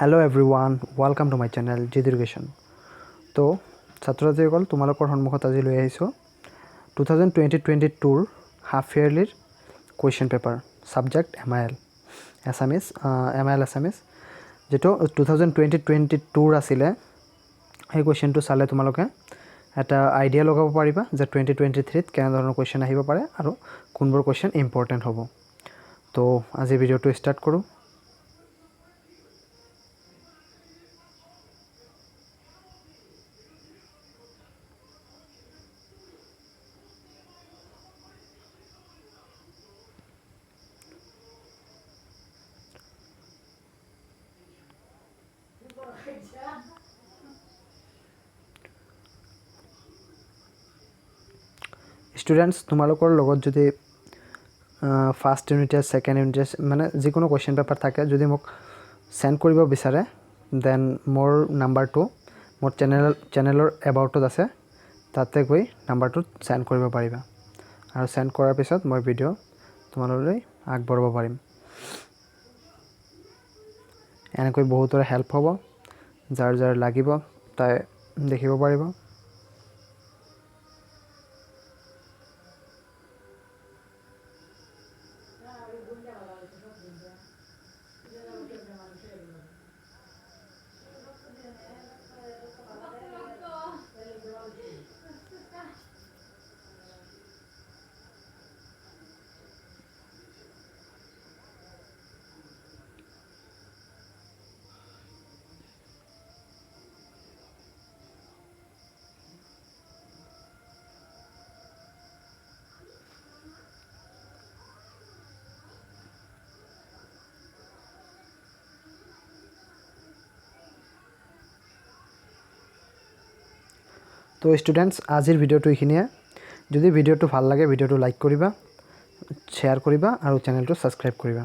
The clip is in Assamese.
Hello everyone, welcome to my channel Jid Education. তো ছাত্ৰছাত্ৰীসকল তোমালোকৰ সন্মুখত আজি লৈ আহিছো 2020-22 হাফ ইয়াৰলিৰ question paper subject MIL Assamese MIL Assamese যেটো 2020-22 আছিল এই কোৱেশ্চনটো চালে তোমালোকে এটা আইডিয়া লগাব পাৰিবা যে 2023 ত কেনে ধৰণৰ কোৱেশ্চন আহিব পাৰে আৰু কোনবোৰ কোৱেশ্চন ইম্পৰ্টেন্ট হ'ব তো আজি ভিডিওটো ষ্টাৰ্ট কৰো Students তোমালোকৰ লগত যদি first unit test second unit test মানে যিকোনো কোৱেশ্চন পেপাৰ থাকে যদি মোক সেন্ড কৰিব বিচাৰে দেন মোৰ নাম্বাৰটো মোৰ চেনেলৰ এবাউটত আছে তাতে গৈ নাম্বাৰটো সেন্ড কৰিব পাৰিবা আৰু সেন্ড কৰাৰ পিছত মই ভিডিও তোমালোকলৈ আগবঢ়াব পাৰিম এনেকৈ বহুতৰে হেল্প হ'ব যাৰ যাৰ লাগিব তাই দেখিব পাৰিব তো স্টুডেন্টস আজিৰ ভিডিওটো এইখিনিয়ে যদি ভিডিওটো ভাল লাগে ভিডিওটো লাইক কৰিবা শেয়াৰ কৰিবা আৰু চেনেলটো সাবস্ক্ৰাইব কৰিবা